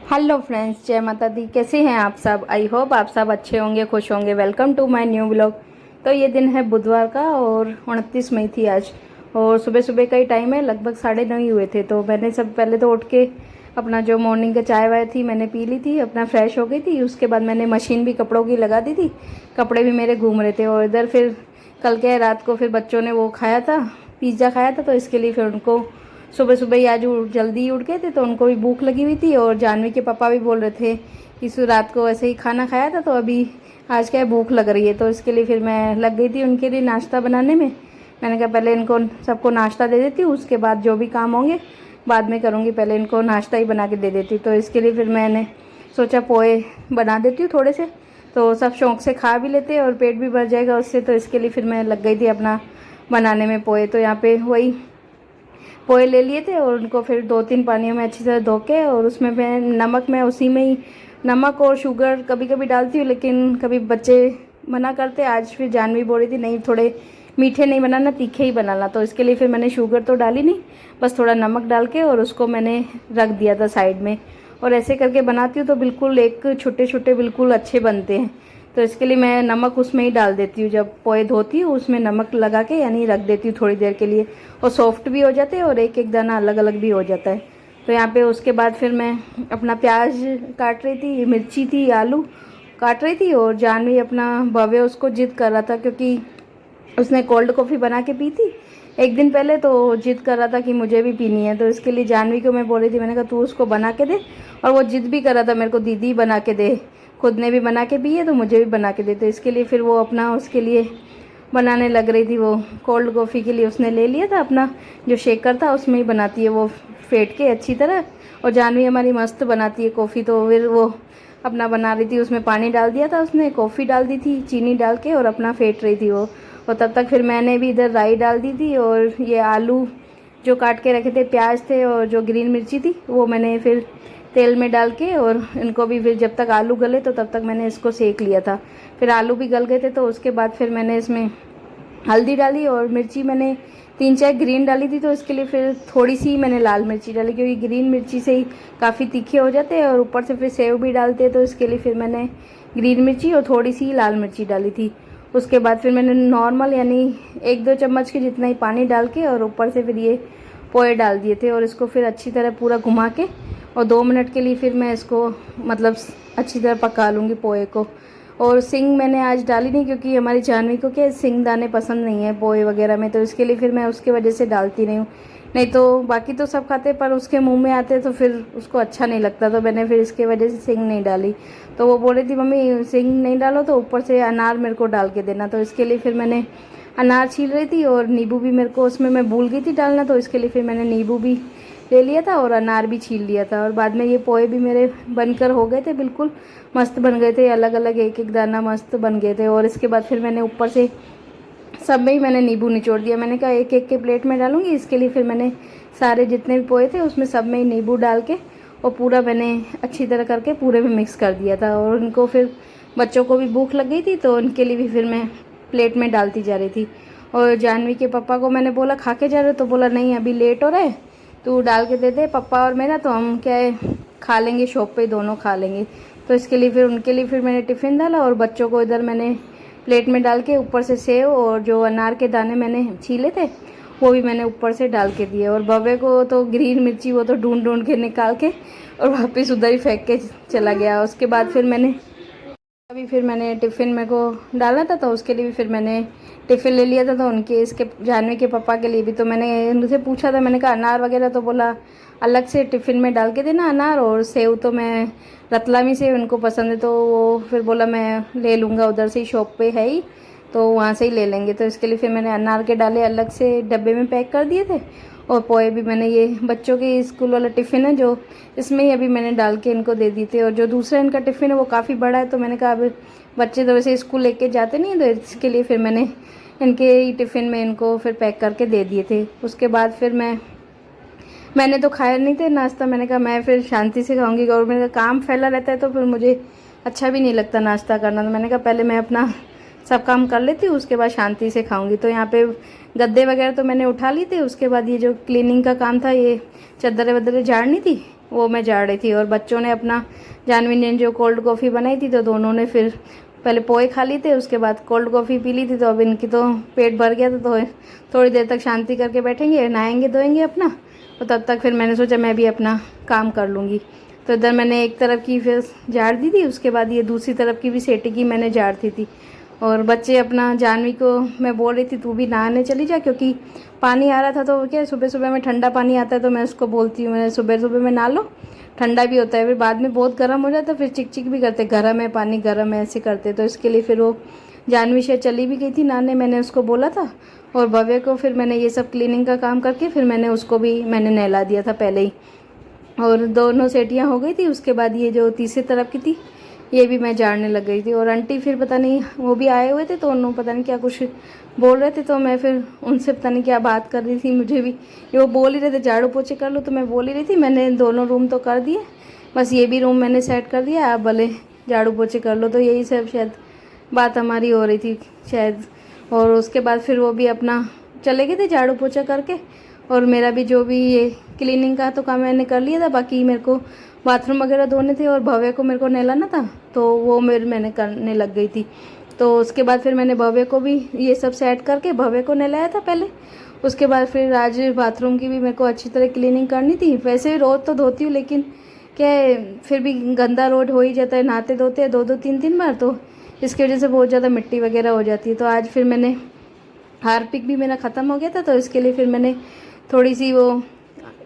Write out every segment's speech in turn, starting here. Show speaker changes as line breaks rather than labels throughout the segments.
Hello friends, जय माता दी। कैसे हैं आप सब? आई होप आप सब अच्छे होंगे, खुश होंगे। Welcome to my new vlog. तो ये दिन है बुधवार का और 29 मई थी आज, और सुबह सुबह का ही टाइम है, लगभग 9:30 ही हुए थे। तो मैंने सब पहले तो उठ के अपना जो मॉर्निंग का चाय वाय थी मैंने पी ली थी, अपना फ्रेश हो गई थी। उसके बाद मैंने मशीन भी कपड़ों की लगा दी थी, कपड़े भी मेरे घूम रहे थे। और इधर फिर कल के रात को फिर बच्चों ने वो खाया था, पिज़्ज़ा खाया था, तो इसके लिए फिर उनको सुबह सुबह ही आज जल्दी उठ गए थे, तो उनको भी भूख लगी हुई थी। और जानवी के पापा भी बोल रहे थे कि रात को ऐसे ही खाना खाया था, तो अभी आज क्या है, भूख लग रही है। तो इसके लिए फिर मैं लग गई थी उनके लिए नाश्ता बनाने में। मैंने कहा पहले इनको सबको नाश्ता दे देती हूँ, उसके बाद जो भी काम होंगे बाद में करूँगी, पहले इनको नाश्ता ही बना के दे देती। तो इसके लिए फिर मैंने सोचा पोहे बना देती हूँ थोड़े से, तो सब शौक से खा भी लेते और पेट भी भर जाएगा उससे। तो इसके लिए फिर मैं लग गई थी अपना बनाने में पोहे। तो यहाँ पे वही पोहे ले लिए थे और उनको फिर 2-3 पानियों में अच्छी तरह धो के, और उसमें मैं उसी में ही नमक और शुगर कभी कभी डालती हूँ, लेकिन कभी बच्चे मना करते। आज फिर जानवी बोल रही थी नहीं, थोड़े मीठे नहीं बनाना, तीखे ही बनाना। तो इसके लिए फिर मैंने शुगर तो डाली नहीं, बस थोड़ा नमक डाल के और उसको मैंने रख दिया था साइड में। और ऐसे करके बनाती हूँ तो बिल्कुल एक छोटे छोटे बिल्कुल अच्छे बनते हैं। तो इसके लिए मैं नमक उसमें ही डाल देती हूँ, जब पोहे धोती हूँ उसमें नमक लगा के यानी रख देती हूँ थोड़ी देर के लिए, और सॉफ्ट भी हो जाते हैं और एक एक दाना अलग अलग भी हो जाता है। तो यहाँ पे उसके बाद फिर मैं अपना प्याज काट रही थी, मिर्ची थी, आलू काट रही थी। और जानवी अपना भव्य उसको जिद कर रहा था, क्योंकि उसने कोल्ड कॉफ़ी बना के पी थी एक दिन पहले, तो जिद कर रहा था कि मुझे भी पीनी है। तो इसके लिए जानवी को मैं बोल रही थी, मैंने कहा तू उसको बना के दे। और वो जिद भी कर रहा था मेरे को दीदी बना के दे, खुद ने भी बना के पी है तो मुझे भी बना के दे। तो इसके लिए फिर वो अपना उसके लिए बनाने लग रही थी। वो कोल्ड कॉफ़ी के लिए उसने ले लिया था अपना जो शेकर था, उसमें ही बनाती है वो फेंट के अच्छी तरह। और जानवी हमारी मस्त बनाती है कॉफ़ी, तो फिर वो अपना बना रही थी, उसमें पानी डाल दिया था, उसने कॉफ़ी डाल दी थी चीनी डाल के और अपना फेंट रही थी वो। और तब तक फिर मैंने भी इधर राई डाल दी थी, और ये आलू जो काट के रखे थे, प्याज थे और जो ग्रीन मिर्ची थी, वो मैंने फिर तेल में डाल के, और इनको भी फिर जब तक आलू गले तो तब तक मैंने इसको सेक लिया था। फिर आलू भी गल गए थे, तो उसके बाद फिर मैंने इसमें हल्दी डाली और मिर्ची मैंने 3-4 ग्रीन डाली थी। तो इसके लिए फिर थोड़ी सी मैंने लाल मिर्ची डाली, क्योंकि ग्रीन मिर्ची से ही काफ़ी तीखे हो जाते हैं, और ऊपर से फिर सेव भी डालते हैं। तो इसके लिए फिर मैंने ग्रीन मिर्ची और थोड़ी सी लाल मिर्ची डाली थी। उसके बाद फिर मैंने नॉर्मल यानी 1-2 चम्मच के जितना ही पानी डाल के, और ऊपर से फिर ये पोहे डाल दिए थे। और इसको फिर अच्छी तरह पूरा घुमा के, और 2 मिनट के लिए फिर मैं इसको मतलब अच्छी तरह पका लूँगी पोहे को। और सिंग मैंने आज डाली नहीं, क्योंकि हमारी जानवी को क्या सिंग दाने पसंद नहीं है पोहे वगैरह में, तो इसके लिए फिर मैं उसकी वजह से डालती नहीं हूँ। नहीं तो बाकी तो सब खाते, पर उसके मुंह में आते तो फिर उसको अच्छा नहीं लगता, तो मैंने फिर इसके वजह से सिंग नहीं डाली। तो वो बोल रही थी मम्मी सिंग नहीं डालो तो ऊपर से अनार मेरे को डाल के देना। तो इसके लिए फिर मैंने अनार छील रही थी, और नींबू भी मेरे को उसमें मैं भूल गई थी डालना, तो इसके लिए फिर मैंने नींबू भी ले लिया था और अनार भी छील लिया था। और बाद में ये पोहे भी मेरे बनकर हो गए थे, बिल्कुल मस्त बन गए थे, अलग अलग एक एक दाना मस्त बन गए थे। और इसके बाद फिर मैंने ऊपर से सब में ही मैंने नींबू निचोड़ दिया। मैंने कहा एक एक के प्लेट में डालूंगी, इसके लिए फिर मैंने सारे जितने भी पोहे थे उसमें सब में ही नींबू डाल के, और पूरा मैंने अच्छी तरह करके पूरे में मिक्स कर दिया था। और उनको फिर बच्चों को भी भूख लग गई थी, तो उनके लिए भी फिर मैं प्लेट में डालती जा रही थी। और जानवी के पापा को मैंने बोला खा के जा रहे हो, तो बोला नहीं अभी लेट हो रहा है, तू डाल के दे दे पापा और मेरा, तो हम क्या है खा लेंगे शॉप पे, दोनों खा लेंगे। तो इसके लिए फिर उनके लिए फिर मैंने टिफ़िन डाला, और बच्चों को इधर मैंने प्लेट में डाल के ऊपर से सेव और जो अनार के दाने मैंने छीले थे वो भी मैंने ऊपर से डाल के दिए। और भव्य को तो ग्रीन मिर्ची वो तो ढूंढ ढूंढ के निकाल के और वापस उधर ही फेंक के चला गया। उसके बाद फिर मैंने टिफ़िन मेरे को डालना था, तो उसके लिए भी फिर मैंने टिफ़िन ले लिया था। तो उनके इसके जानवी के पापा के लिए भी तो मैंने उनसे पूछा था, मैंने कहा अनार वगैरह, तो बोला अलग से टिफ़िन में डाल के देना अनार, और सेव तो मैं रतलामी से उनको पसंद है, तो वो फिर बोला मैं ले लूँगा, उधर से ही शॉप पे है ही, तो वहाँ से ही ले लेंगे। तो इसके लिए फिर मैंने अनार के डाले अलग से डब्बे में पैक कर दिए थे। और पोहे भी मैंने ये बच्चों के स्कूल वाला टिफ़िन है जो, इसमें ही अभी मैंने डाल के इनको दे दिए थे। और जो दूसरा इनका टिफ़िन है वो काफ़ी बड़ा है, तो मैंने कहा अब बच्चे तो वैसे स्कूल लेके जाते नहीं, तो इसके लिए फिर मैंने इनके ही टिफ़िन में इनको फिर पैक करके दे दिए थे। उसके बाद फिर मैंने तो खाया नहीं थे नाश्ता, मैंने कहा मैं फिर शांति से खाऊंगी, और मेरा काम फैला रहता है तो फिर मुझे अच्छा भी नहीं लगता नाश्ता करना। तो मैंने कहा पहले मैं अपना सब काम कर लेती हूँ, उसके बाद शांति से खाऊंगी। तो यहाँ पे गद्दे वगैरह तो मैंने उठा ली थी, उसके बाद ये जो क्लीनिंग का काम था, ये चादरें वदरें झाड़नी थी, वो मैं झाड़ रही थी। और बच्चों ने अपना, जानवी ने जो कोल्ड कॉफ़ी बनाई थी तो दोनों ने फिर पहले पोहे खा लिए थे, उसके बाद कोल्ड कॉफ़ी पी ली थी। तो अब इनकी तो पेट भर गया था, तो थोड़ी देर तक शांति करके बैठेंगे, नहाएंगे धोएंगे अपना, तो तब तक फिर मैंने सोचा मैं भी अपना काम कर लूँगी। तो इधर मैंने एक तरफ की फिर झाड़ दी थी, उसके बाद ये दूसरी तरफ की भी सेटी की मैंने झाड़ दी थी। और बच्चे अपना, जानवी को मैं बोल रही थी तू भी नहाने चली जा, क्योंकि पानी आ रहा था तो क्या सुबह सुबह में ठंडा पानी आता है, तो मैं उसको बोलती हूँ मैंने सुबह सुबह में नहा लो, ठंडा भी होता है, फिर बाद में बहुत गर्म हो जाता है, फिर चिक चिक भी करते, गर्म है पानी, गर्म है, ऐसे करते। तो इसके लिए फिर वो जानवी शायद चली भी गई थी नहाने, मैंने उसको बोला था। और भव्य को फिर मैंने ये सब क्लीनिंग का काम करके फिर मैंने उसको भी मैंने नहला दिया था पहले ही, और दोनों सेटियाँ हो गई थी। उसके बाद ये जो तीसरी तरफ की थी ये भी मैं झाड़ने लग गई थी। और आंटी फिर पता नहीं, वो भी आए हुए थे तो उन्होंने पता नहीं क्या कुछ बोल रहे थे, तो मैं फिर उनसे पता नहीं क्या बात कर रही थी, मुझे भी वो बोल ही रहे थे झाड़ू पोछे कर लो, तो मैं बोल ही रही थी। मैंने दोनों रूम तो कर दिए, बस ये भी रूम मैंने सेट कर दिया, आप भले झाड़ू पोछे कर लो। तो यही सब शायद बात हमारी हो रही थी शायद। और उसके बाद फिर वो भी अपना चले गए थे झाड़ू पोछा करके, और मेरा भी जो भी ये क्लीनिंग का तो काम मैंने कर लिया था, बाकी मेरे को बाथरूम वगैरह धोने थे और भव्य को मेरे को नहलाना था, तो वो मैंने करने लग गई थी। तो उसके बाद फिर मैंने भव्य को भी ये सब सेट करके भव्य को नहलाया था पहले। उसके बाद फिर आज बाथरूम की भी मेरे को अच्छी तरह क्लीनिंग करनी थी। वैसे रोज़ तो धोती हूँ, लेकिन क्या है फिर भी गंदा रोड हो ही जाता है, नहाते धोते हैं 2-2 3-3 बार, तो इसकी वजह से बहुत ज़्यादा मिट्टी वगैरह हो जाती है। तो आज फिर मैंने, हार्पिक भी मेरा ख़त्म हो गया था, तो इसके लिए फिर मैंने थोड़ी सी वो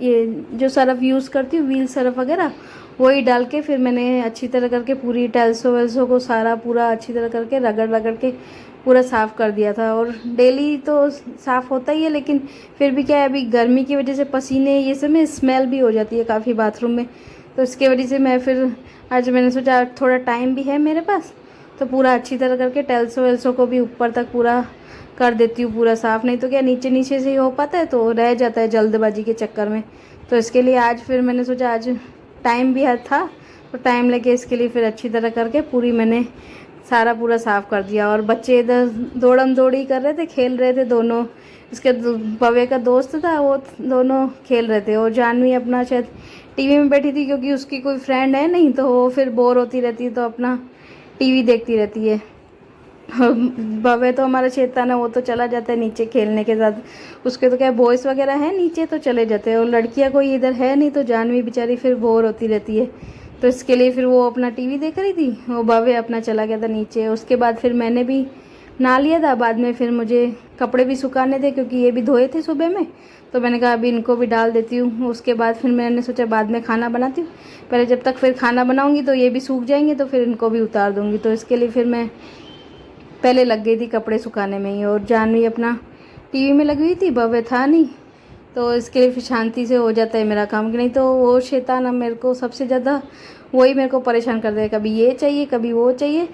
ये जो सरफ़ यूज़ करती हूँ व्हील सरफ़ वगैरह, वही डाल के फिर मैंने अच्छी तरह करके पूरी टाइल्सों वेल्सों को सारा पूरा अच्छी तरह करके रगड़ रगड़ के पूरा साफ़ कर दिया था। और डेली तो साफ़ होता ही है, लेकिन फिर भी क्या है अभी गर्मी की वजह से पसीने ये सब में स्मेल भी हो जाती है काफ़ी बाथरूम में, तो इसके वजह से मैं फिर आज मैंने सोचा थोड़ा टाइम भी है मेरे पास, तो पूरा अच्छी तरह करके टाइल्सों वेल्सों को भी ऊपर तक पूरा कर देती हूँ पूरा साफ़। नहीं तो क्या नीचे नीचे से ही हो पाता है, तो रह जाता है जल्दबाजी के चक्कर में। तो इसके लिए आज फिर मैंने सोचा आज टाइम भी था, तो टाइम लेके इसके लिए फिर अच्छी तरह करके पूरी मैंने सारा पूरा साफ़ कर दिया। और बच्चे इधर दौड़म दौड़ी कर रहे थे, खेल रहे थे दोनों। इसके भव्य का दोस्त था, वो दोनों खेल रहे थे। और जानवी अपना शायद टीवी में बैठी थी, क्योंकि उसकी कोई फ्रेंड है नहीं, तो वो फिर बोर होती रहती है, तो अपना टीवी देखती रहती है। भव्य तो हमारा शैतान है, वो तो चला जाता है नीचे खेलने के साथ, उसके तो क्या बॉयज़ वगैरह है नीचे तो चले जाते हैं, और लड़कियां कोई इधर है नहीं, तो जानवी बेचारी फिर बोर होती रहती है। तो इसके लिए फिर वो अपना टीवी देख रही थी, वो भव्य अपना चला गया था नीचे। उसके बाद फिर मैंने भी नहा लिया था, बाद में फिर मुझे कपड़े भी सुखाने थे, क्योंकि ये भी धोए थे सुबह में, तो मैंने कहा अभी इनको भी डाल देती हूँ। उसके बाद फिर मैंने सोचा बाद में खाना बनाती हूँ, पहले जब तक फिर खाना बनाऊँगी तो ये भी सूख जाएंगे, तो फिर इनको भी उतार दूँगी। तो इसके लिए फिर मैं पहले लग गई थी कपड़े सुखाने में ही, और जानवी अपना टीवी में लगी हुई थी, भव्य था नहीं, तो इसके लिए फिर शांति से हो जाता है मेरा काम। कि नहीं तो वो शैतान अब मेरे को सबसे ज़्यादा वही मेरे को परेशान कर देगा, कभी ये चाहिए कभी वो चाहिए।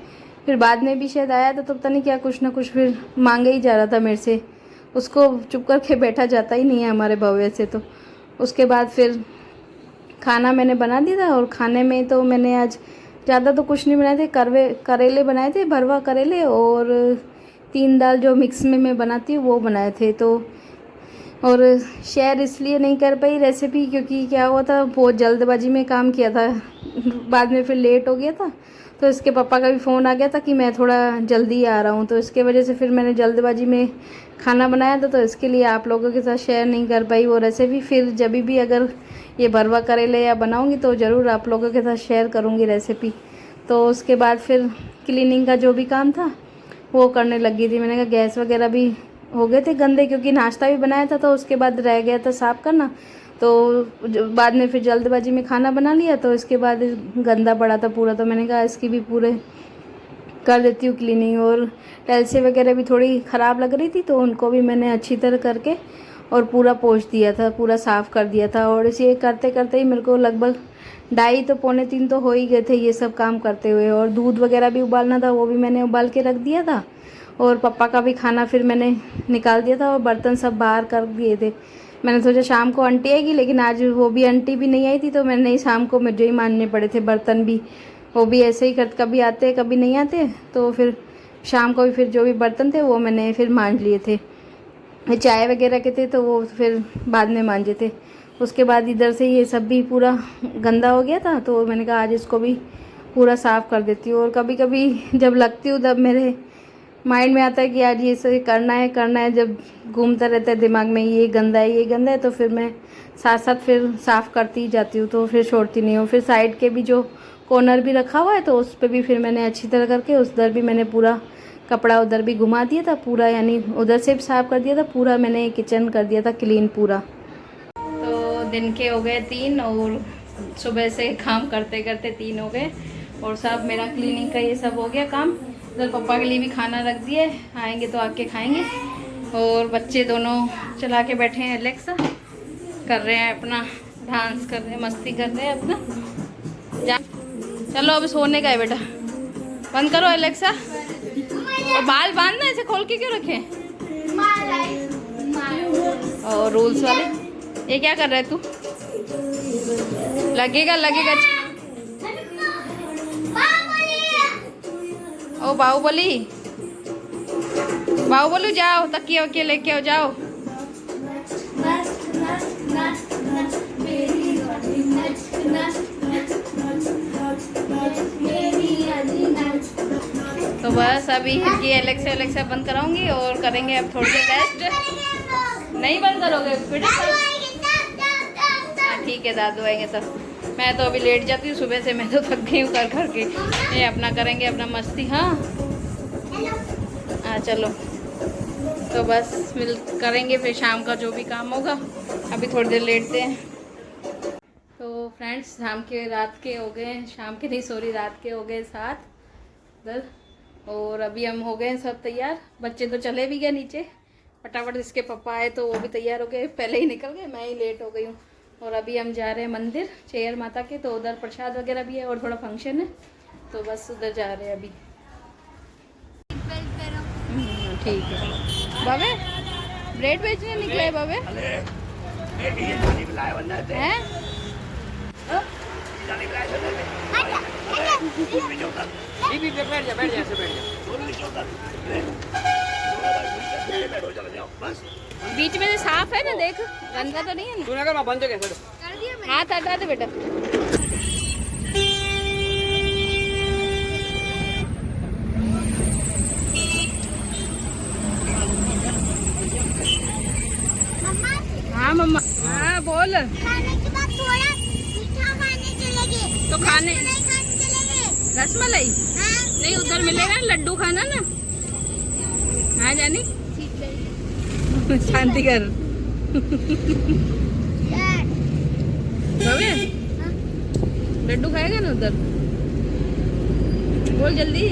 फिर बाद में भी शायद आया था, तो पता नहीं क्या कुछ ना कुछ फिर मांगे ही जा रहा था मेरे से, उसको चुप करके बैठा जाता ही नहीं है हमारे भव्य से। तो उसके बाद फिर खाना मैंने बना दिया था, और खाने में तो मैंने आज ज़्यादा तो कुछ नहीं बनाए थे, करेले बनाए थे, भरवा करेले, और 3 दाल जो मिक्स में मैं बनाती हूँ वो बनाए थे। तो और शेयर इसलिए नहीं कर पाई रेसिपी, क्योंकि क्या हुआ था बहुत जल्दबाजी में काम किया था, बाद में फिर लेट हो गया था, तो इसके पापा का भी फ़ोन आ गया था कि मैं थोड़ा जल्दी आ रहा हूँ, तो इसके वजह से फिर मैंने जल्दबाजी में खाना बनाया था, तो इसके लिए आप लोगों के साथ शेयर नहीं कर पाई वो रेसिपी। फिर जब भी अगर ये भरवा करेले या बनाऊँगी तो ज़रूर आप लोगों के साथ शेयर करूँगी रेसिपी। तो उसके बाद फिर क्लीनिंग का जो भी काम था वो करने लगी थी। मैंने कहा गैस वगैरह भी हो गए थे गंदे, क्योंकि नाश्ता भी बनाया था, तो उसके बाद रह गया था साफ़ करना, तो बाद में फिर जल्दबाजी में खाना बना लिया, तो इसके बाद गंदा पड़ा था पूरा, तो मैंने कहा इसकी भी पूरे कर देती हूँ क्लीनिंग। और टाइल्सें वगैरह भी थोड़ी ख़राब लग रही थी, तो उनको भी मैंने अच्छी तरह करके और पूरा पोंछ दिया था, पूरा साफ़ कर दिया था। और इसे करते करते ही मेरे को लगभग 2:30 तो 2:45 तो हो ही गए थे ये सब काम करते हुए। और दूध वगैरह भी उबालना था, वो भी मैंने उबाल के रख दिया था, और पापा का भी खाना फिर मैंने निकाल दिया था, और बर्तन सब बाहर कर दिए थे। मैंने सोचा शाम को आंटी आएगी, लेकिन आज वो भी आंटी भी नहीं आई थी, तो मैंने शाम को मुझे ही मांजने पड़े थे बर्तन भी। वो भी ऐसे ही करते, कभी आते कभी नहीं आते, तो फिर शाम को भी फिर जो भी बर्तन थे वो मैंने फिर मांज लिए थे। चाय वगैरह के थे तो वो फिर बाद में मांजे थे। उसके बाद इधर से ये सब भी पूरा गंदा हो गया था, तो मैंने कहा आज इसको भी पूरा साफ़ कर देती हूँ। और कभी कभी जब लगती हूँ तब मेरे माइंड में आता है कि आज ये सब करना है, जब घूमता रहता है दिमाग में ये गंदा है ये गंदा है, तो फिर मैं साथ साथ फिर साफ़ करती ही जाती हूँ, तो फिर छोड़ती नहीं हूँ। फिर साइड के भी जो कॉर्नर भी रखा हुआ है तो उस पर भी फिर मैंने अच्छी तरह करके उधर भी मैंने पूरा कपड़ा उधर भी घुमा दिया था पूरा, यानी उधर से भी साफ़ कर दिया था पूरा, मैंने किचन कर दिया था क्लीन पूरा। तो दिन के हो गए 3 और सुबह से काम करते करते 3 हो गए और सब मेरा क्लीनिंग का ये सब हो गया काम। उधर पापा के लिए भी खाना रख दिए, आएंगे तो आके खाएंगे। और बच्चे दोनों चला के बैठे हैं, एलेक्सा कर रहे हैं अपना, डांस कर रहे हैं, मस्ती कर रहे हैं अपना। जा चलो अब सोने का है बेटा, बंद करो एलेक्सा। और बाल बांधना, ऐसे खोल के क्यों रखे? और रूल्स वाले ये क्या कर रहा है तू? लगेगा लगेगा। ओ बाहुबली, बाहुबली जाओ, तकिए वकिए लेके आओ, जाओ। तो बस अभी इनकी एलेक्सा बंद कराऊंगी और करेंगे अब थोड़ी देर रेस्ट। नहीं बंद करोगे बेटा? हाँ ठीक है, दादू आएंगे तब। मैं तो अभी लेट जाती हूँ, सुबह से मैं तो थक गई हूँ कर करके। ये अपना करेंगे अपना मस्ती। हाँ हाँ चलो, तो बस मिल करेंगे फिर शाम का जो भी काम होगा। अभी थोड़ी देर लेटते हैं। तो फ्रेंड्स रात के हो गए, शाम के नहीं सॉरी रात के हो गए 7 10 और अभी हम हो गए सब तैयार। बच्चे तो चले भी गए नीचे फटाफट, इसके पापा आए तो वो भी तैयार हो गए, पहले ही निकल गए, मैं ही लेट हो गई हूँ। और अभी हम जा रहे हैं मंदिर चेयर माता के, तो उधर प्रसाद वगैरह भी है और थोड़ा फंक्शन है, तो बस उधर जा रहे हैं अभी। ठीक है बाबे, ब्रेड बेचने निकले हैं बाबे हैं? बीच में से साफ है ना, देख गंदा तो नहीं है ना? बंद हाथ हटा दे बेटा। हाँ मम्मा, हाँ बोल।
खाने के बाद थोड़ा मीठा खाने चलेंगे।
तो खाने
चलेंगे
रसमलाई?
हाँ?
नहीं उधर मिलेगा लड्डू खाना ना। हाँ जानी शांति कर बाबे, लड्डू खाएगा ना उधर? बोल जल्दी।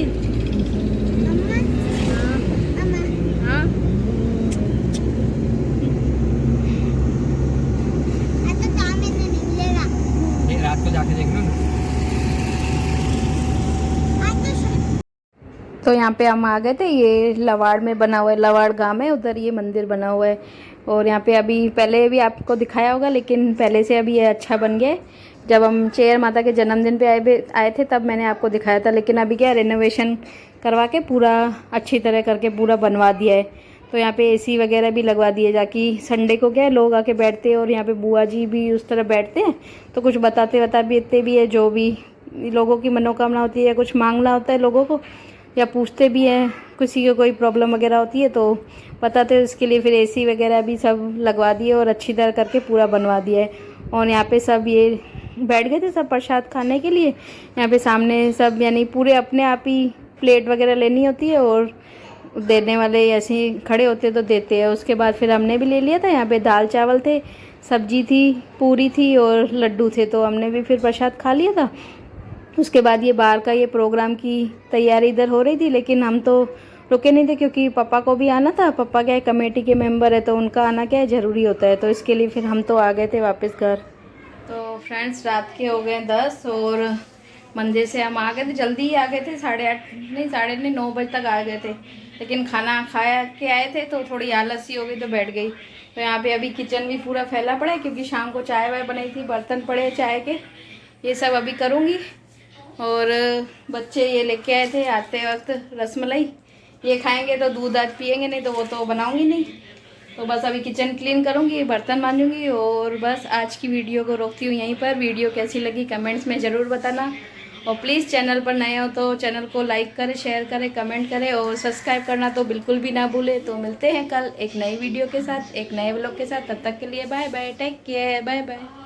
हाँ
रात को जाके देखना ना।
तो यहाँ पे हम आ गए थे, ये लवाड़ में बना हुआ है, लवाड़ गांव है उधर ये मंदिर बना हुआ है। और यहाँ पे अभी पहले भी आपको दिखाया होगा, लेकिन पहले से अभी ये अच्छा बन गया है। जब हम चेयर माता के जन्मदिन पे आए थे तब मैंने आपको दिखाया था, लेकिन अभी क्या रेनोवेशन करवा के पूरा अच्छी तरह करके पूरा बनवा दिया है। तो यहाँ पे एसी वगैरह भी लगवा दिए, जाकि संडे को क्या है लोग आके बैठते हैं और यहाँ पे बुआ जी भी उस तरह बैठते हैं, तो कुछ बताते भी है, जो भी लोगों की मनोकामना होती है या कुछ मांगना होता है लोगों को, या पूछते भी हैं किसी को कोई प्रॉब्लम वगैरह होती है तो बताते हैं। इसके लिए फिर एसी वगैरह भी सब लगवा दिए और अच्छी तरह करके पूरा बनवा दिया है। और यहाँ पे सब ये बैठ गए थे सब प्रसाद खाने के लिए। यहाँ पे सामने सब यानी पूरे अपने आप ही प्लेट वगैरह लेनी होती है और देने वाले ऐसे ही खड़े होते तो देते हैं। उसके बाद फिर हमने भी ले लिया था। यहाँ पे दाल चावल थे, सब्जी थी, पूरी थी और लड्डू थे, तो हमने भी फिर प्रसाद खा लिया था। उसके बाद ये बाहर का ये प्रोग्राम की तैयारी इधर हो रही थी, लेकिन हम तो रुके नहीं थे क्योंकि पापा को भी आना था। पापा क्या है कमेटी के मेंबर है, तो उनका आना क्या है ज़रूरी होता है, तो इसके लिए फिर हम तो आ गए थे वापस घर। तो फ्रेंड्स रात के हो गए 10 और मंदिर से हम आ गए थे, जल्दी ही आ गए थे, 8:30 9 बजे तक आ गए थे। लेकिन खाना खाया के आए थे तो थोड़ी आलस सी हो गई तो बैठ गई। तो यहाँ पे अभी किचन भी पूरा फैला पड़ा है क्योंकि शाम को चाय वाय बनाई थी, बर्तन पड़े चाय के, ये सब अभी करूँगी। और बच्चे ये लेके आए थे आते वक्त रसमलाई, ये खाएंगे तो दूध आज पियेंगे, नहीं तो वो तो बनाऊंगी नहीं। तो बस अभी किचन क्लीन करूँगी, बर्तन मांजूंगी और बस आज की वीडियो को रोकती हूँ यहीं पर। वीडियो कैसी लगी कमेंट्स में ज़रूर बताना और प्लीज़ चैनल पर नए हो तो चैनल को लाइक करें, शेयर करें, कमेंट करें और सब्सक्राइब करना तो बिल्कुल भी ना भूलें। तो मिलते हैं कल एक नई वीडियो के साथ, एक नए व्लॉग के साथ। तब तक के लिए bye bye, take care, bye bye.